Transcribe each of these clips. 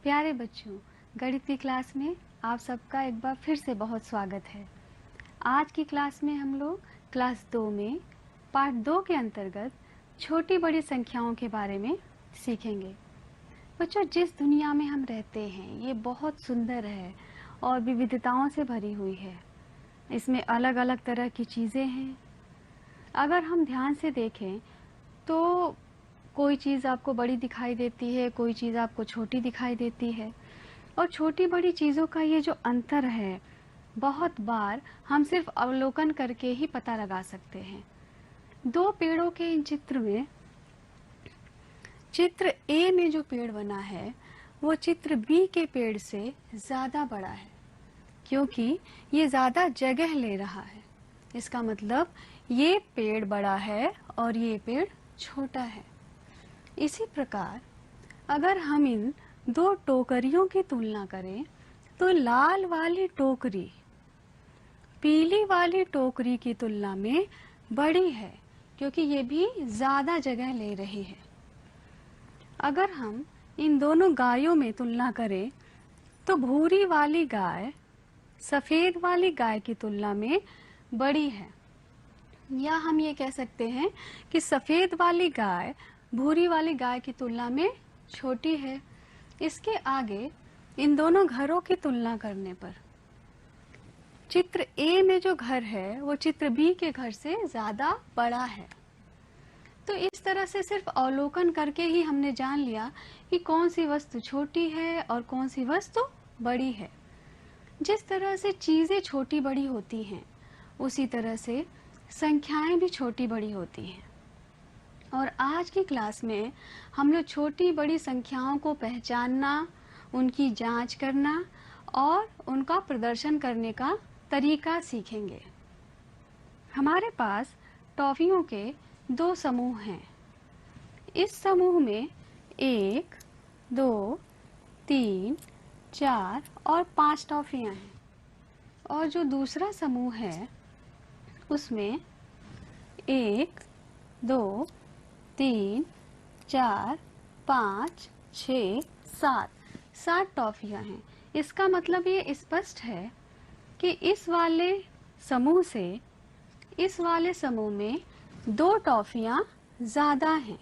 प्यारे बच्चों, गणित की क्लास में आप सबका एक बार फिर से बहुत स्वागत है। आज की क्लास में हम लोग क्लास 2 में पार्ट 2 के अंतर्गत छोटी बड़ी संख्याओं के बारे में सीखेंगे। बच्चों, जिस दुनिया में हम रहते हैं ये बहुत सुंदर है और विविधताओं से भरी हुई है। इसमें अलग अलग तरह की चीज़ें हैं। अगर हम ध्यान से देखें तो कोई चीज़ आपको बड़ी दिखाई देती है, कोई चीज़ आपको छोटी दिखाई देती है। और छोटी बड़ी चीज़ों का ये जो अंतर है, बहुत बार हम सिर्फ अवलोकन करके ही पता लगा सकते हैं। दो पेड़ों के इन चित्र में, चित्र ए में जो पेड़ बना है वो चित्र बी के पेड़ से ज़्यादा बड़ा है, क्योंकि ये ज़्यादा जगह ले रहा है। इसका मतलब ये पेड़ बड़ा है और ये पेड़ छोटा है। इसी प्रकार अगर हम इन दो टोकरियों की तुलना करें तो लाल वाली टोकरी पीली वाली टोकरी की तुलना में बड़ी है, क्योंकि ये भी ज़्यादा जगह ले रही है। अगर हम इन दोनों गायों में तुलना करें तो भूरी वाली गाय सफ़ेद वाली गाय की तुलना में बड़ी है, या हम ये कह सकते हैं कि सफ़ेद वाली गाय भूरी वाली गाय की तुलना में छोटी है। इसके आगे इन दोनों घरों की तुलना करने पर चित्र ए में जो घर है वो चित्र बी के घर से ज़्यादा बड़ा है। तो इस तरह से सिर्फ अवलोकन करके ही हमने जान लिया कि कौन सी वस्तु छोटी है और कौन सी वस्तु बड़ी है। जिस तरह से चीज़ें छोटी बड़ी होती हैं, उसी तरह से संख्याएं भी छोटी बड़ी होती हैं। और आज की क्लास में हम लोग छोटी बड़ी संख्याओं को पहचानना, उनकी जांच करना और उनका प्रदर्शन करने का तरीका सीखेंगे। हमारे पास टॉफियों के दो समूह हैं। इस समूह में 1, 2, 3, 4 और 5 टॉफियां हैं, और जो दूसरा समूह है उसमें 1, 2, 3, 4, 5, 6, 7 टॉफियां हैं। इसका मतलब ये स्पष्ट है कि इस वाले समूह से इस वाले समूह में 2 टॉफियां ज़्यादा हैं।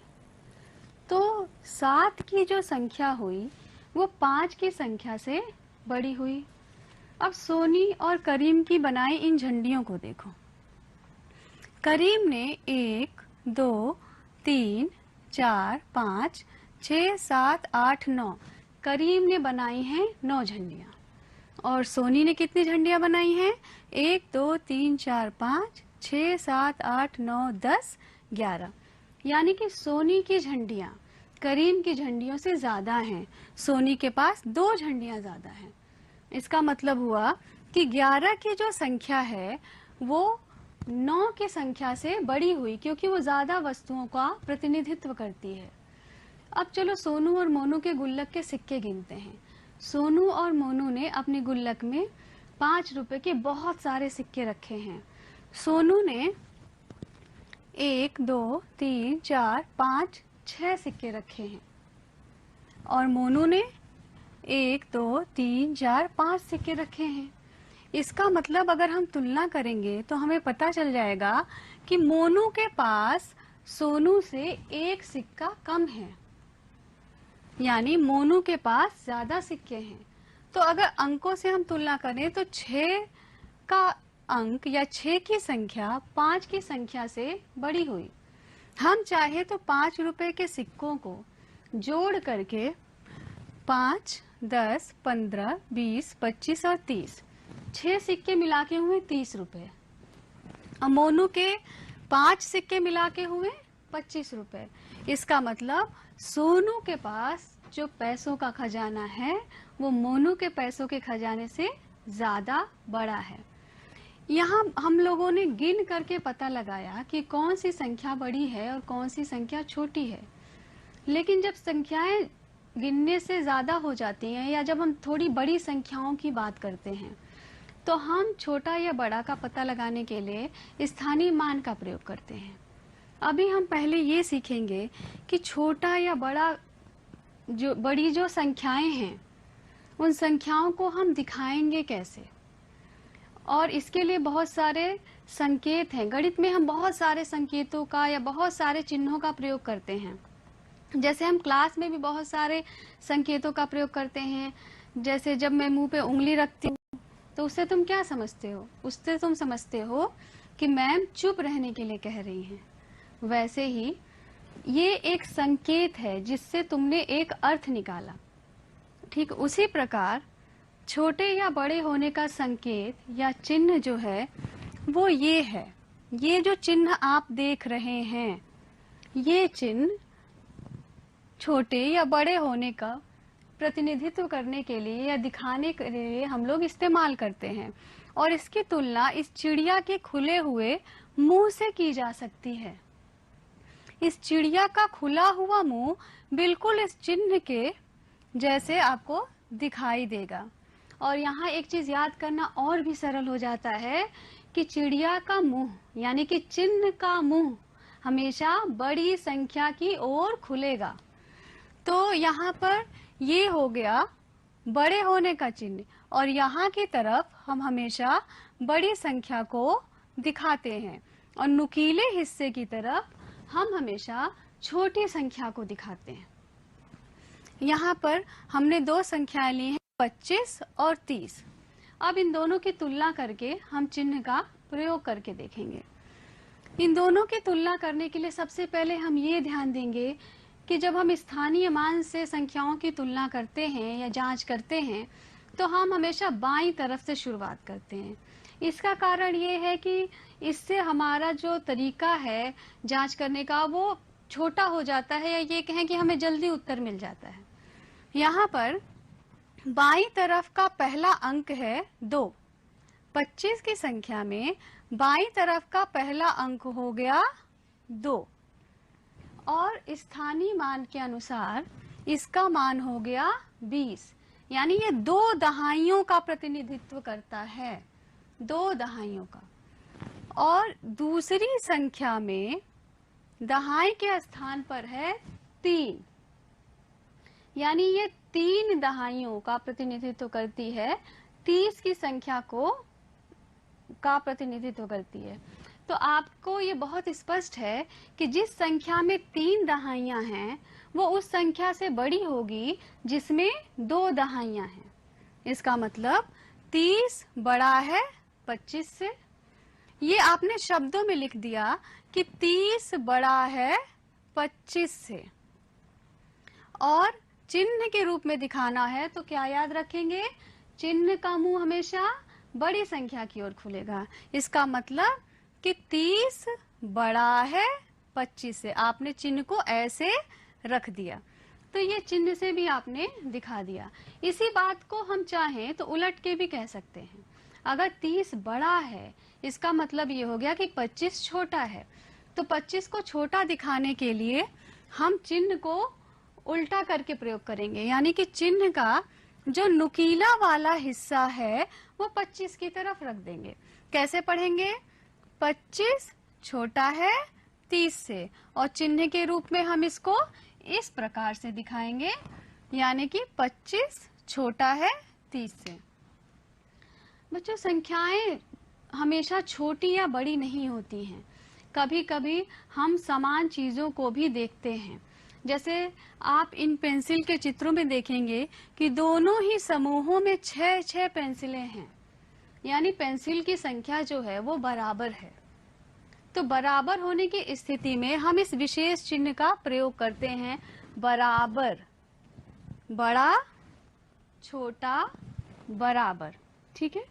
तो 7 की जो संख्या हुई वो 5 की संख्या से बड़ी हुई। अब सोनी और करीम की बनाई इन झंडियों को देखो। करीम ने 1, 2, 3, 4, 5, 6, 7, 8, 9 करीम ने बनाई हैं 9 झंडियाँ। और सोनी ने कितनी झंडियाँ बनाई हैं? 1, 2, 3, 4, 5, 6, 7, 8, 9, 10, 11। यानी कि सोनी की झंडियाँ करीम की झंडियों से ज़्यादा हैं। सोनी के पास 2 झंडियाँ ज़्यादा हैं। इसका मतलब हुआ कि 11 की जो संख्या है वो 9 की संख्या से बड़ी हुई, क्योंकि वो ज़्यादा वस्तुओं का प्रतिनिधित्व करती है। अब चलो सोनू और मोनू के गुल्लक के सिक्के गिनते हैं। सोनू और मोनू ने अपनी गुल्लक में 5 रुपए के बहुत सारे सिक्के रखे हैं। सोनू ने 1, 2, 3, 4, 5, 6 सिक्के रखे हैं, और मोनू ने 1, 2, 3, 4, 5 सिक्के रखे हैं। इसका मतलब अगर हम तुलना करेंगे तो हमें पता चल जाएगा कि मोनू के पास सोनू से 1 सिक्का कम है, यानी मोनू के पास ज्यादा सिक्के हैं। तो अगर अंकों से हम तुलना करें तो 6 का अंक या 6 की संख्या 5 की संख्या से बड़ी हुई। हम चाहे तो 5 रुपए के सिक्कों को जोड़ करके 5, 10, 15, 20, 25 और 30 6 सिक्के मिला के हुए 30 रुपए। और मोनू के 5 सिक्के मिला के हुए 25 रुपए। इसका मतलब सोनू के पास जो पैसों का खजाना है वो मोनू के पैसों के खजाने से ज़्यादा बड़ा है। यहाँ हम लोगों ने गिन करके पता लगाया कि कौन सी संख्या बड़ी है और कौन सी संख्या छोटी है। लेकिन जब संख्याएं गिनने से ज़्यादा हो जाती हैं, या जब हम थोड़ी बड़ी संख्याओं की बात करते हैं, तो हम छोटा या बड़ा का पता लगाने के लिए स्थानीय मान का प्रयोग करते हैं। अभी हम पहले ये सीखेंगे कि छोटा या बड़ा बड़ी जो संख्याएं हैं उन संख्याओं को हम दिखाएंगे कैसे। और इसके लिए बहुत सारे संकेत हैं। गणित में हम बहुत सारे संकेतों का या बहुत सारे चिन्हों का प्रयोग करते हैं। जैसे हम क्लास में भी बहुत सारे संकेतों का प्रयोग करते हैं। जैसे जब मैं मुंह पे उंगली रखती हूँ तो उससे तुम क्या समझते हो? उससे तुम समझते हो कि मैम चुप रहने के लिए कह रही हैं। वैसे ही ये एक संकेत है जिससे तुमने एक अर्थ निकाला। ठीक उसी प्रकार छोटे या बड़े होने का संकेत या चिन्ह जो है वो ये है। ये जो चिन्ह आप देख रहे हैं, ये चिन्ह छोटे या बड़े होने का प्रतिनिधित्व करने के लिए या दिखाने के लिए हम लोग इस्तेमाल करते हैं। और इसकी तुलना इस चिड़िया के खुले हुए मुंह से की जा सकती है। इस चिड़िया का खुला हुआ मुंह बिल्कुल इस चिन्ह के जैसे आपको दिखाई देगा। और यहाँ एक चीज याद करना और भी सरल हो जाता है कि चिड़िया का मुंह यानी कि चिन्ह का मुंह हमेशा बड़ी संख्या की ओर खुलेगा। तो यहाँ पर ये हो गया बड़े होने का चिन्ह, और यहाँ की तरफ हम हमेशा बड़ी संख्या को दिखाते हैं, और नुकीले हिस्से की तरफ हम हमेशा छोटी संख्या को दिखाते हैं। यहाँ पर हमने दो संख्याएं ली हैं, 25 और 30। अब इन दोनों की तुलना करके हम चिन्ह का प्रयोग करके देखेंगे। इन दोनों की तुलना करने के लिए सबसे पहले हम ये ध्यान देंगे कि जब हम स्थानीय मान से संख्याओं की तुलना करते हैं या जांच करते हैं तो हम हमेशा बाईं तरफ से शुरुआत करते हैं। इसका कारण ये है कि इससे हमारा जो तरीका है जांच करने का वो छोटा हो जाता है, या ये कहें कि हमें जल्दी उत्तर मिल जाता है। यहाँ पर बाईं तरफ का पहला अंक है 2। 25 की संख्या में बाईं तरफ का पहला अंक हो गया 2, और स्थानीय मान के अनुसार इसका मान हो गया 20। यानी ये 2 दहाइयों का प्रतिनिधित्व करता है, 2 दहाइयों का। और दूसरी संख्या में दहाई के स्थान पर है 3, यानी ये 3 दहाइयों का प्रतिनिधित्व करती है, 30 की संख्या को का प्रतिनिधित्व करती है। तो आपको ये बहुत स्पष्ट है कि जिस संख्या में 3 दहाइयां हैं वो उस संख्या से बड़ी होगी जिसमें 2 दहाइयां हैं। इसका मतलब 30 बड़ा है 25 से। ये आपने शब्दों में लिख दिया कि 30 बड़ा है 25 से, और चिन्ह के रूप में दिखाना है तो क्या याद रखेंगे? चिन्ह का मुंह हमेशा बड़ी संख्या की ओर खुलेगा। इसका मतलब कि 30 बड़ा है 25 से। आपने चिन्ह को ऐसे रख दिया, तो ये चिन्ह से भी आपने दिखा दिया। इसी बात को हम चाहें तो उलट के भी कह सकते हैं। अगर 30 बड़ा है इसका मतलब ये हो गया कि 25 छोटा है। तो 25 को छोटा दिखाने के लिए हम चिन्ह को उल्टा करके प्रयोग करेंगे, यानी कि चिन्ह का जो नुकीला वाला हिस्सा है वो 25 की तरफ रख देंगे। कैसे पढ़ेंगे? 25 छोटा है 30 से, और चिन्ह के रूप में हम इसको इस प्रकार से दिखाएंगे, यानी कि 25 छोटा है 30 से। बच्चों, संख्याएं हमेशा छोटी या बड़ी नहीं होती हैं। कभी कभी हम समान चीजों को भी देखते हैं। जैसे आप इन पेंसिल के चित्रों में देखेंगे कि दोनों ही समूहों में 6-6 पेंसिलें हैं, यानी पेंसिल की संख्या जो है वो बराबर है। तो बराबर होने की स्थिति में हम इस विशेष चिन्ह का प्रयोग करते हैं, बराबर, बड़ा छोटा बराबर। ठीक है,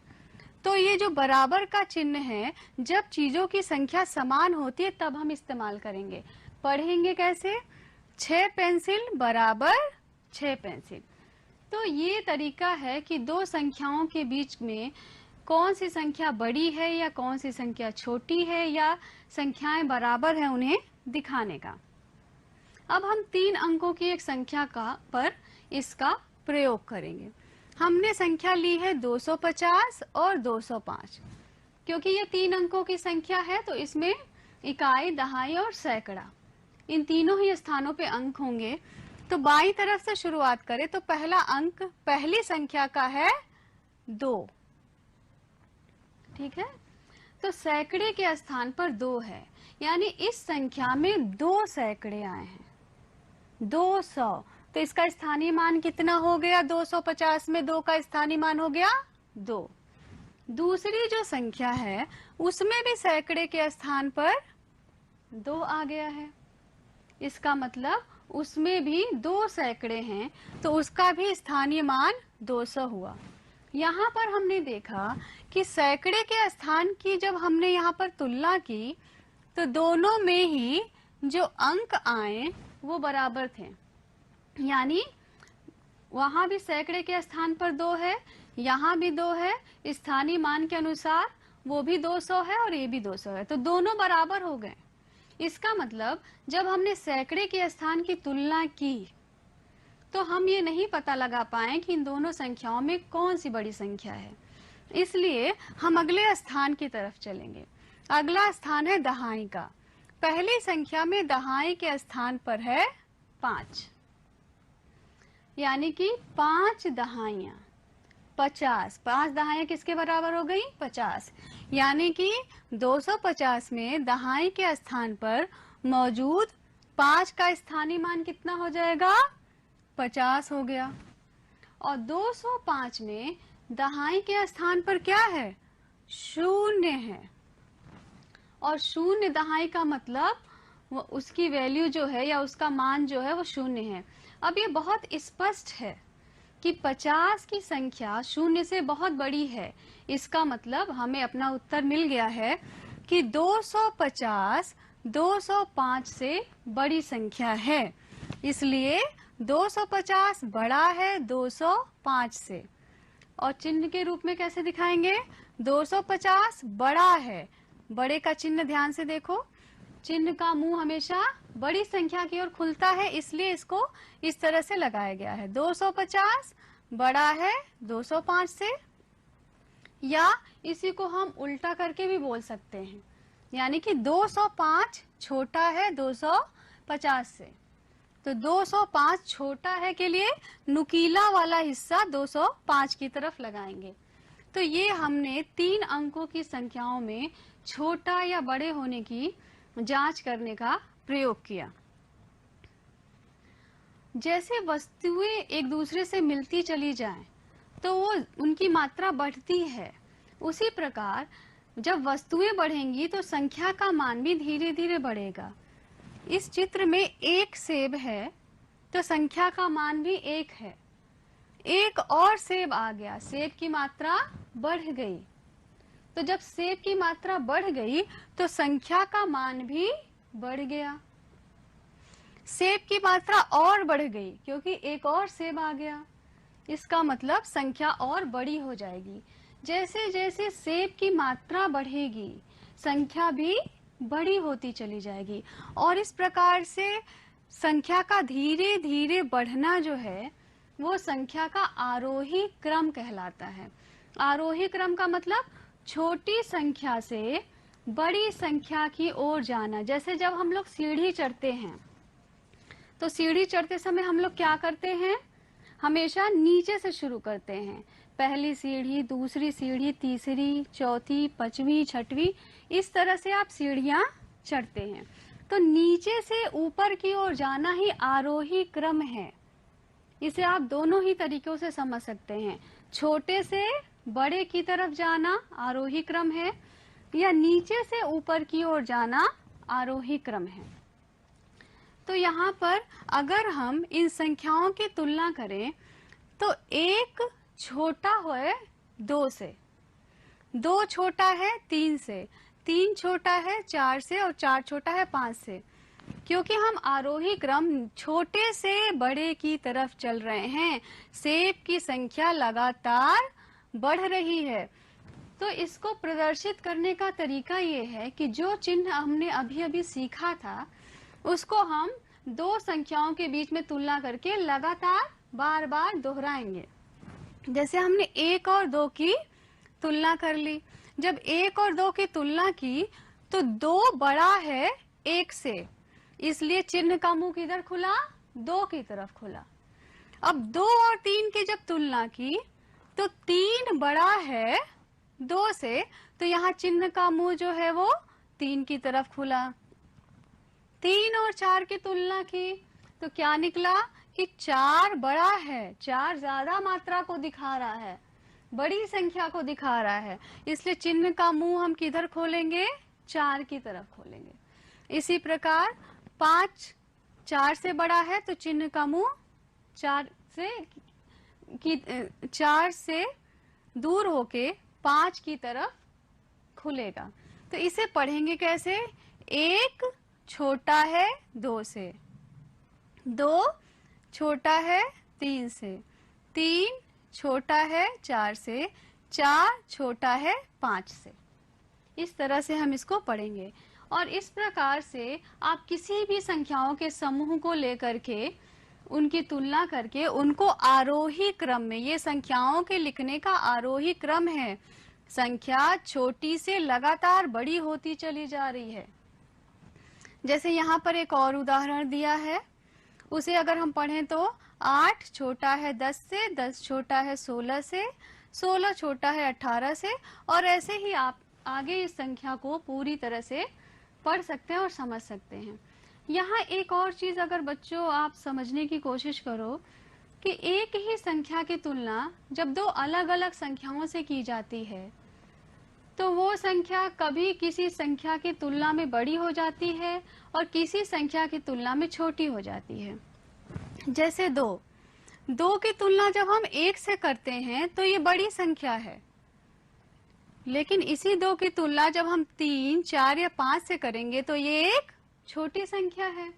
तो ये जो बराबर का चिन्ह है जब चीजों की संख्या समान होती है तब हम इस्तेमाल करेंगे। पढ़ेंगे कैसे? 6 पेंसिल बराबर 6 पेंसिल। तो ये तरीका है कि दो संख्याओं के बीच में कौन सी संख्या बड़ी है या कौन सी संख्या छोटी है, या संख्याएं बराबर है उन्हें दिखाने का। अब हम 3 अंकों की एक संख्या पर इसका प्रयोग करेंगे। हमने संख्या ली है 250 और 205। क्योंकि ये 3 अंकों की संख्या है तो इसमें इकाई, दहाई और सैकड़ा, इन तीनों ही स्थानों पे अंक होंगे। तो बाईं तरफ से शुरुआत करें तो पहला अंक पहली संख्या का है 2, ठीक है। तो सैकड़े के स्थान पर 2 है, यानी इस संख्या में 2 सैकड़े आए हैं, 200। तो इसका स्थानीय मान कितना हो गया? 250 में 2 का स्थानीय मान हो गया 2। दूसरी जो संख्या है उसमें भी सैकड़े के स्थान पर 2 आ गया है, इसका मतलब उसमें भी 2 सैकड़े हैं, तो उसका भी स्थानीय मान 200 हुआ। यहाँ पर हमने देखा कि सैकड़े के स्थान की जब हमने यहाँ पर तुलना की तो दोनों में ही जो अंक आए वो बराबर थे, यानी वहां भी सैकड़े के स्थान पर 2 है, यहाँ भी 2 है, स्थानीय मान के अनुसार वो भी 200 है और ये भी 200 है, तो दोनों बराबर हो गए। इसका मतलब जब हमने सैकड़े के स्थान की तुलना की तो हम ये नहीं पता लगा पाए कि इन दोनों संख्याओं में कौन सी बड़ी संख्या है, इसलिए हम अगले स्थान की तरफ चलेंगे। अगला स्थान है दहाई का। पहली संख्या में दहाई के स्थान पर है 5, यानी कि 5 दहाइयां 50। 5 दहाइयां किसके बराबर हो गई? 50, यानी कि 250 में दहाई के स्थान पर मौजूद 5 का स्थानीय मान कितना हो जाएगा? 50 हो गया। और 205 में दहाई के स्थान पर क्या है? 0 है, और 0 दहाई का मतलब वो उसकी वैल्यू जो है या उसका मान जो है वो 0 है। अब ये बहुत स्पष्ट है कि 50 की संख्या 0 से बहुत बड़ी है, इसका मतलब हमें अपना उत्तर मिल गया है कि 250 205 से बड़ी संख्या है, इसलिए 250 बड़ा है 205 से। और चिन्ह के रूप में कैसे दिखाएंगे? 250 बड़ा है, बड़े का चिन्ह ध्यान से देखो, चिन्ह का मुंह हमेशा बड़ी संख्या की ओर खुलता है, इसलिए इसको इस तरह से लगाया गया है। 250 बड़ा है 205 से, या इसी को हम उल्टा करके भी बोल सकते हैं, यानी कि 205 छोटा है 250 से। तो 205 छोटा है के लिए नुकीला वाला हिस्सा 205 की तरफ लगाएंगे। तो ये हमने 3 अंकों की संख्याओं में छोटा या बड़े होने की जांच करने का प्रयोग किया। जैसे वस्तुएं एक दूसरे से मिलती चली जाएं, तो वो उनकी मात्रा बढ़ती है, उसी प्रकार जब वस्तुएं बढ़ेंगी तो संख्या का मान भी धीरे धीरे बढ़ेगा। इस चित्र में 1 सेब है तो संख्या का मान भी 1 है। एक और सेब आ गया, सेब की मात्रा बढ़ गई। तो जब सेब की मात्रा बढ़ गई तो संख्या का मान भी बढ़ गया। सेब की मात्रा और बढ़ गई क्योंकि एक और सेब आ गया, इसका मतलब संख्या और बड़ी हो जाएगी। जैसे जैसे सेब की मात्रा बढ़ेगी संख्या भी बड़ी होती चली जाएगी, और इस प्रकार से संख्या का धीरे धीरे बढ़ना जो है वो संख्या का आरोही क्रम कहलाता है। आरोही क्रम का मतलब छोटी संख्या से बड़ी संख्या की ओर जाना। जैसे जब हम लोग सीढ़ी चढ़ते हैं तो सीढ़ी चढ़ते समय हम लोग क्या करते हैं? हमेशा नीचे से शुरू करते हैं। पहली सीढ़ी, दूसरी सीढ़ी, तीसरी, चौथी, पांचवी, छठवीं, इस तरह से आप सीढ़ियां चढ़ते हैं। तो नीचे से ऊपर की ओर जाना ही आरोही क्रम है। इसे आप दोनों ही तरीकों से समझ सकते हैं। छोटे से बड़े की तरफ जाना आरोही क्रम है, या नीचे से ऊपर की ओर जाना आरोही क्रम है। तो यहाँ पर अगर हम इन संख्याओं की तुलना करें तो 1 छोटा है 2 से, 2 छोटा है 3 से, 3 छोटा है 4 से, और 4 छोटा है 5 से। क्योंकि हम आरोही क्रम छोटे से बड़े की तरफ चल रहे हैं, सेब की संख्या लगातार बढ़ रही है। तो इसको प्रदर्शित करने का तरीका ये है कि जो चिन्ह हमने अभी अभी सीखा था उसको हम 2 संख्याओं के बीच में तुलना करके लगातार बार बार दोहराएंगे। जैसे हमने 1 और 2 की तुलना कर ली। जब 1 और 2 की तुलना की तो 2 बड़ा है 1 से, इसलिए चिन्ह का मुंह किधर खुला? 2 की तरफ खुला। अब 2 और 3 की जब तुलना की तो 3 बड़ा है 2 से, तो यहाँ चिन्ह का मुंह जो है वो 3 की तरफ खुला। 3 और 4 की तुलना की तो क्या निकला कि 4 बड़ा है, 4 ज्यादा मात्रा को दिखा रहा है, बड़ी संख्या को दिखा रहा है, इसलिए चिन्ह का मुंह हम किधर खोलेंगे, 4 की तरफ खोलेंगे। इसी प्रकार 5 4 से बड़ा है तो चिन्ह का मुंह 4 से दूर होके 5 की तरफ खुलेगा। तो इसे पढ़ेंगे कैसे, 1 छोटा है 2 से, 2 छोटा है 3 से, 3 छोटा है 4 से, 4 छोटा है 5 से। इस तरह से हम इसको पढ़ेंगे। और इस प्रकार से आप किसी भी संख्याओं के समूह को लेकर के उनकी तुलना करके उनको आरोही क्रम में, ये संख्याओं के लिखने का आरोही क्रम है, संख्या छोटी से लगातार बड़ी होती चली जा रही है। जैसे यहाँ पर एक और उदाहरण दिया है, उसे अगर हम पढ़ें तो 8 छोटा है 10 से, 10 छोटा है 16 से, 16 छोटा है 18 से, और ऐसे ही आप आगे इस संख्या को पूरी तरह से पढ़ सकते हैं और समझ सकते हैं। यहाँ एक और चीज अगर बच्चों आप समझने की कोशिश करो कि एक ही संख्या की तुलना जब 2 अलग अलग संख्याओं से की जाती है तो वो संख्या कभी किसी संख्या की तुलना में बड़ी हो जाती है और किसी संख्या की तुलना में छोटी हो जाती है। जैसे 2 की तुलना जब हम 1 से करते हैं तो ये बड़ी संख्या है, लेकिन इसी 2 की तुलना जब हम 3, 4 या 5 से करेंगे तो ये एक छोटी संख्या है।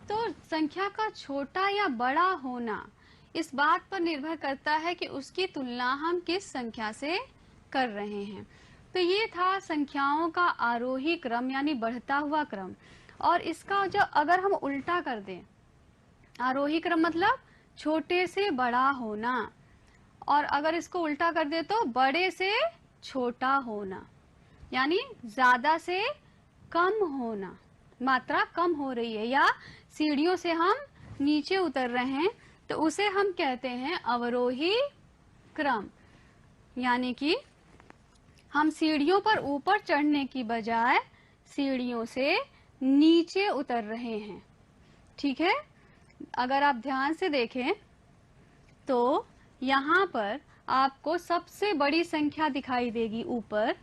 तो संख्या का छोटा या बड़ा होना इस बात पर निर्भर करता है कि उसकी तुलना हम किस संख्या से कर रहे हैं। तो ये था संख्याओं का आरोही क्रम यानी बढ़ता हुआ क्रम। और इसका जो अगर हम उल्टा कर दें, आरोही क्रम मतलब छोटे से बड़ा होना, और अगर इसको उल्टा कर दे तो बड़े से छोटा होना, यानी ज्यादा से कम होना, मात्रा कम हो रही है या सीढ़ियों से हम नीचे उतर रहे हैं, तो उसे हम कहते हैं अवरोही क्रम। यानी कि हम सीढ़ियों पर ऊपर चढ़ने की बजाय सीढ़ियों से नीचे उतर रहे हैं। ठीक है, अगर आप ध्यान से देखें तो यहाँ पर आपको सबसे बड़ी संख्या दिखाई देगी ऊपर,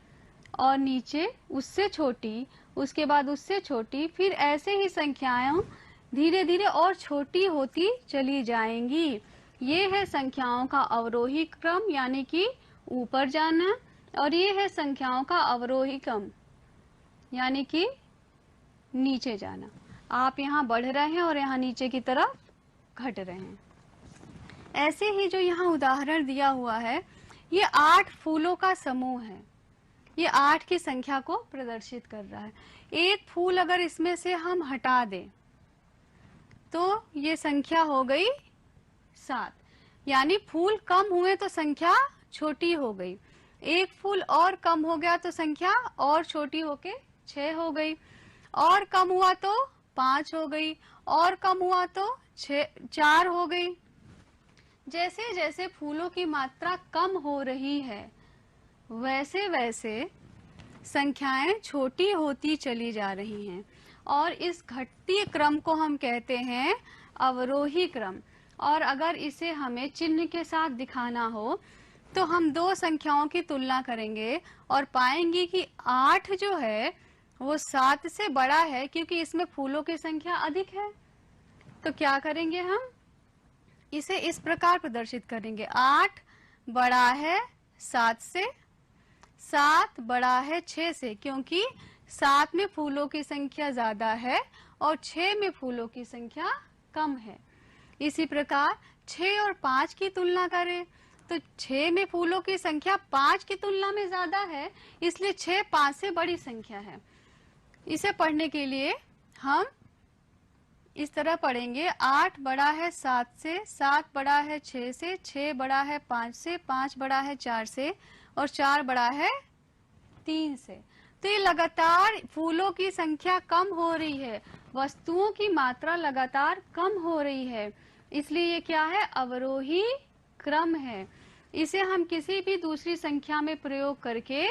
और नीचे उससे छोटी, उसके बाद उससे छोटी, फिर ऐसे ही संख्याएं धीरे धीरे और छोटी होती चली जाएंगी। ये है संख्याओं का अवरोही क्रम यानी कि ऊपर जाना, और ये है संख्याओं का अवरोही क्रम यानी कि नीचे जाना। आप यहाँ बढ़ रहे हैं और यहाँ नीचे की तरफ घट रहे हैं। ऐसे ही जो यहाँ उदाहरण दिया हुआ है, ये 8 फूलों का समूह है, ये 8 की संख्या को प्रदर्शित कर रहा है। एक फूल अगर इसमें से हम हटा दें तो ये संख्या हो गई 7, यानी फूल कम हुए तो संख्या छोटी हो गई। एक फूल और कम हो गया तो संख्या और छोटी होके 6 हो गई, और कम हुआ तो 5 हो गई, और कम हुआ तो 4 हो गई। जैसे जैसे फूलों की मात्रा कम हो रही है वैसे वैसे संख्याएं छोटी होती चली जा रही हैं, और इस घटती क्रम को हम कहते हैं अवरोही क्रम। और अगर इसे हमें चिन्ह के साथ दिखाना हो तो हम 2 संख्याओं की तुलना करेंगे और पाएंगे कि 8 जो है वो 7 से बड़ा है, क्योंकि इसमें फूलों की संख्या अधिक है। तो क्या करेंगे, हम इसे इस प्रकार प्रदर्शित करेंगे, 8 बड़ा है 7 से, 7 बड़ा है 6 से, क्योंकि 7 में फूलों की संख्या ज्यादा है और 6 में फूलों की संख्या कम है। इसी प्रकार 6 और 5 की तुलना करें तो 6 में फूलों की संख्या 5 की तुलना में ज्यादा है, इसलिए 6 5 से बड़ी संख्या है। इसे पढ़ने के लिए हम इस तरह पढ़ेंगे, 8 बड़ा है 7 से, 7 बड़ा है 6 से, 6 बड़ा है 5 से, 5 बड़ा है 4 से, और 4 बड़ा है 3 से। तो ये लगातार फूलों की संख्या कम हो रही है वस्तुओं की मात्रा लगातार कम हो रही है, इसलिए ये क्या है, अवरोही क्रम है। इसे हम किसी भी दूसरी संख्या में प्रयोग करके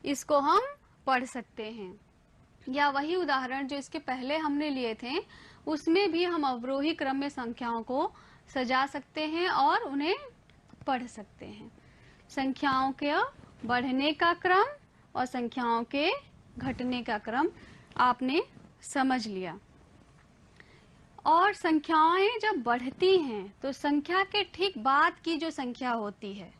इसको हम पढ़ सकते हैं, या वही उदाहरण जो इसके पहले हमने लिए थे उसमें भी हम अवरोही क्रम में संख्याओं को सजा सकते हैं और उन्हें पढ़ सकते हैं। संख्याओं के बढ़ने का क्रम और संख्याओं के घटने का क्रम आपने समझ लिया। और संख्याएं जब बढ़ती हैं तो संख्या के ठीक बाद की जो संख्या होती है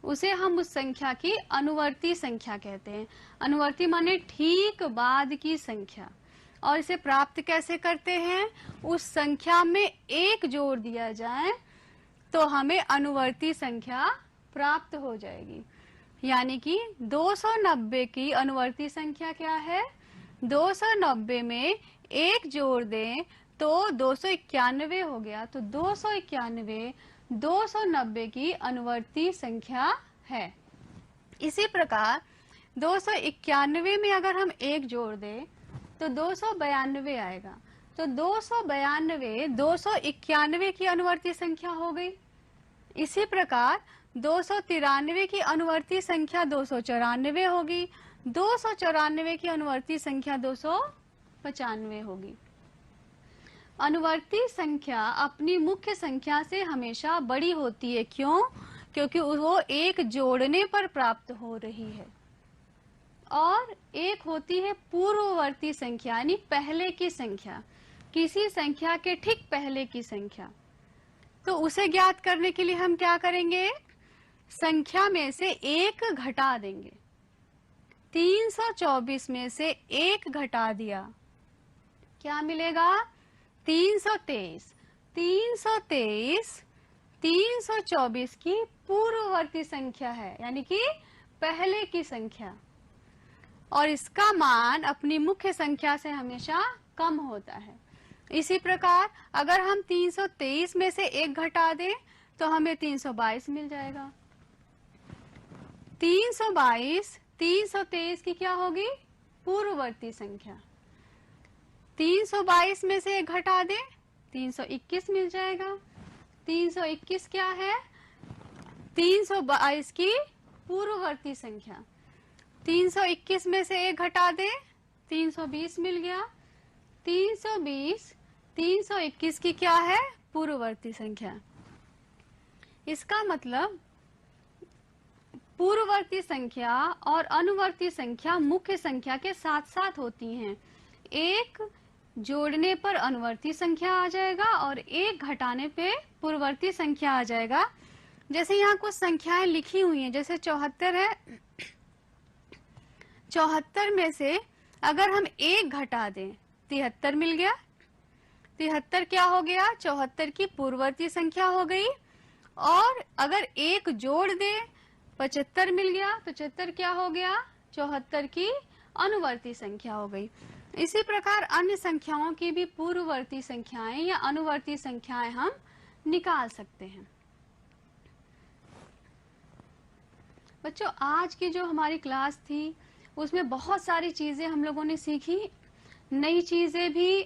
उसे हम उस संख्या की अनुवर्ती संख्या कहते हैं। अनुवर्ती माने ठीक बाद की संख्या। और इसे प्राप्त कैसे करते हैं, उस संख्या में एक जोड़ दिया जाए तो हमें अनुवर्ती संख्या प्राप्त हो जाएगी। यानी कि 290 की अनुवर्ती संख्या क्या है, 290 में एक जोड़ दें तो 291 हो गया। तो 291 290 की अनुवर्ती संख्या है। इसी प्रकार 291 में अगर हम एक जोड़ दें तो 292 आएगा। तो 292 291 की अनुवर्ती संख्या हो गई। इसी प्रकार 293 की अनुवर्ती संख्या 294 होगी। 294 की अनुवर्ती संख्या 295 होगी। अनुवर्ती संख्या अपनी मुख्य संख्या से हमेशा बड़ी होती है। क्यों? क्योंकि वो एक जोड़ने पर प्राप्त हो रही है। और एक होती है पूर्ववर्ती संख्या, यानी पहले की संख्या, किसी संख्या के ठीक पहले की संख्या। तो उसे ज्ञात करने के लिए हम क्या करेंगे, संख्या में से एक घटा देंगे। 324 में से एक घटा दिया, क्या मिलेगा, 323। 323 324 की पूर्ववर्ती संख्या है, यानी कि पहले की संख्या, और इसका मान अपनी मुख्य संख्या से हमेशा कम होता है। इसी प्रकार अगर हम 323 में से एक घटा दें तो हमें 322 मिल जाएगा। 322 323 की क्या होगी, पूर्ववर्ती संख्या। 322 में से एक घटा दें 321 मिल जाएगा। 321 क्या है, 322 की पूर्ववर्ती संख्या। 321 में से एक घटा दें 320 मिल गया। 320 321 की क्या है, पूर्ववर्ती संख्या। इसका मतलब पूर्ववर्ती संख्या और अनुवर्ती संख्या मुख्य संख्या के साथ साथ होती हैं। एक जोड़ने पर अनुवर्ती संख्या आ जाएगा और एक घटाने पे पूर्ववर्ती संख्या आ जाएगा। जैसे यहाँ कुछ संख्याएं लिखी हुई हैं, जैसे 74 है। 74 में से अगर हम एक घटा दें 73 मिल गया। 73 क्या हो गया, 74 की पूर्ववर्ती संख्या हो गई। और अगर एक जोड़ दें 75 मिल गया। 75 क्या हो गया, 74 की अनुवर्ती संख्या हो गई। इसी प्रकार अन्य संख्याओं की भी पूर्ववर्ती संख्याएं या अनुवर्ती संख्याएं हम निकाल सकते हैं। बच्चों, आज की जो हमारी क्लास थी उसमें बहुत सारी चीजें हम लोगों ने सीखी, नई चीजें भी,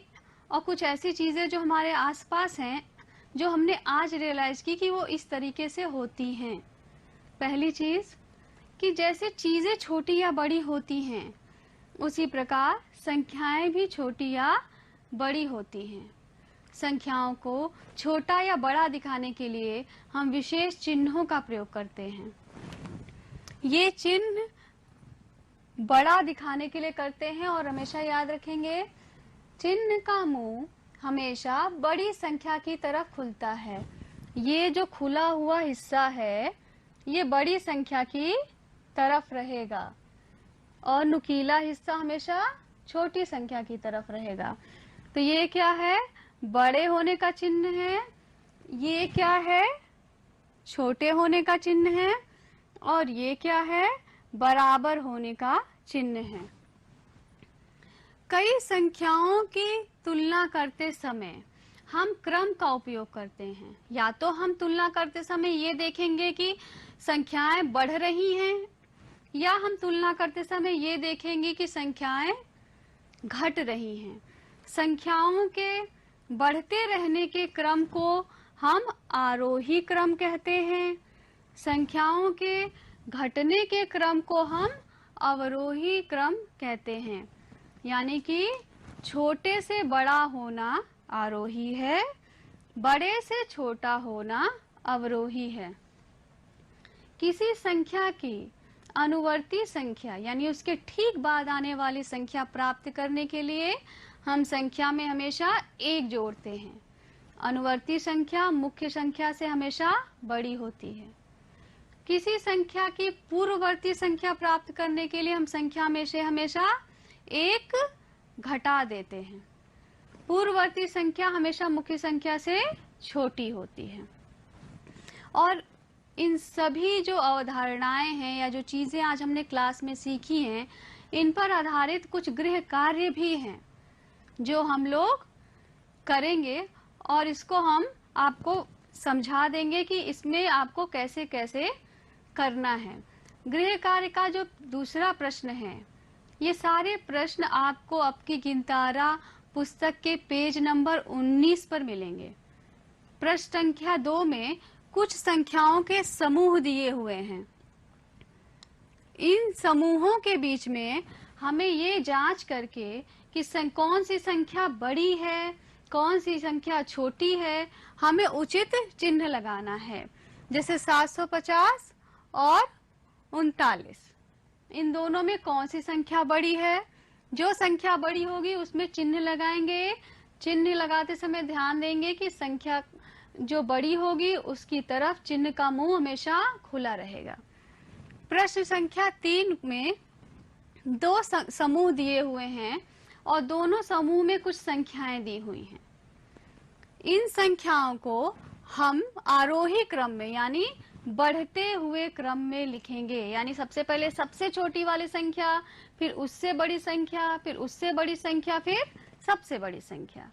और कुछ ऐसी चीजें जो हमारे आसपास हैं जो हमने आज रियलाइज की कि वो इस तरीके से होती हैं। पहली चीज कि जैसे चीजें छोटी या बड़ी होती हैं उसी प्रकार संख्याएं भी छोटी या बड़ी होती हैं। संख्याओं को छोटा या बड़ा दिखाने के लिए हम विशेष चिन्हों का प्रयोग करते हैं। ये चिन्ह बड़ा दिखाने के लिए करते हैं और हमेशा याद रखेंगे, चिन्ह का मुंह हमेशा बड़ी संख्या की तरफ खुलता है। ये जो खुला हुआ हिस्सा है ये बड़ी संख्या की तरफ रहेगा और नुकीला हिस्सा हमेशा छोटी संख्या की तरफ रहेगा। तो ये क्या है, बड़े होने का चिन्ह है। ये क्या है, छोटे होने का चिन्ह है। और ये क्या है, बराबर होने का चिन्ह है। कई संख्याओं की तुलना करते समय हम क्रम का उपयोग करते हैं। या तो हम तुलना करते समय ये देखेंगे कि संख्याएं बढ़ रही हैं, या हम तुलना करते समय ये देखेंगे कि संख्याएं घट रही हैं। संख्याओं के बढ़ते रहने के क्रम को हम आरोही क्रम कहते हैं। संख्याओं के घटने के क्रम को हम अवरोही क्रम कहते हैं। यानी कि छोटे से बड़ा होना आरोही है, बड़े से छोटा होना अवरोही है। किसी संख्या की अनुवर्ती संख्या यानी उसके ठीक बाद आने वाली संख्या प्राप्त करने के लिए हम संख्या में हमेशा 1 जोड़ते हैं। अनुवर्ती संख्या मुख्य संख्या से हमेशा बड़ी होती है। किसी संख्या की पूर्ववर्ती संख्या प्राप्त करने के लिए हम संख्या में से हमेशा 1 घटा देते हैं। पूर्ववर्ती संख्या हमेशा मुख्य संख्या से छोटी होती है। और इन सभी जो अवधारणाएं हैं या जो चीजें आज हमने क्लास में सीखी हैं, इन पर आधारित कुछ गृह कार्य भी हैं जो हम लोग करेंगे और इसको हम आपको समझा देंगे कि इसमें आपको कैसे कैसे करना है। गृह कार्य का जो दूसरा प्रश्न है, ये सारे प्रश्न आपको आपकी गिनतारा पुस्तक के पेज नंबर 19 पर मिलेंगे। प्रश्न संख्या 2 में कुछ संख्याओं के समूह दिए हुए हैं। इन समूहों के बीच में हमें ये जांच करके कि कौन सी संख्या बड़ी है, कौन सी संख्या छोटी है, हमें उचित चिन्ह लगाना है। जैसे 750 और 39, इन दोनों में कौन सी संख्या बड़ी है? जो संख्या बड़ी होगी उसमें चिन्ह लगाएंगे। चिन्ह लगाते समय ध्यान देंगे कि संख्या जो बड़ी होगी उसकी तरफ चिन्ह का मुंह हमेशा खुला रहेगा। प्रश्न संख्या 3 में 2 समूह दिए हुए हैं और दोनों समूह में कुछ संख्याएं दी हुई हैं। इन संख्याओं को हम आरोही क्रम में यानी बढ़ते हुए क्रम में लिखेंगे। यानी सबसे पहले सबसे छोटी वाली संख्या, फिर उससे बड़ी संख्या, फिर उससे बड़ी संख्या, फिर सबसे बड़ी संख्या।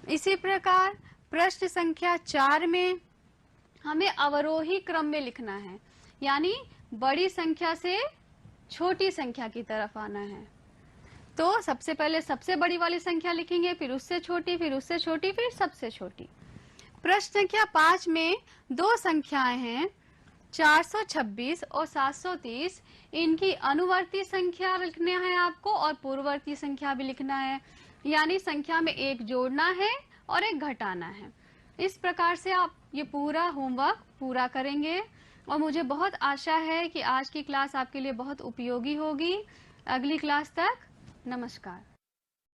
इसी प्रकार प्रश्न संख्या 4 में हमें अवरोही क्रम में लिखना है, यानी बड़ी संख्या से छोटी संख्या की तरफ आना है। तो सबसे पहले सबसे बड़ी वाली संख्या लिखेंगे, फिर उससे छोटी, फिर उससे छोटी, फिर सबसे छोटी। प्रश्न संख्या 5 में 2 संख्याएं हैं, 426 और 730। इनकी अनुवर्ती संख्या लिखना है आपको और पूर्ववर्ती संख्या भी लिखना है। यानी संख्या में 1 जोड़ना है और 1 घटाना है। इस प्रकार से आप ये पूरा होमवर्क पूरा करेंगे और मुझे बहुत आशा है कि आज की क्लास आपके लिए बहुत उपयोगी होगी। अगली क्लास तक नमस्कार।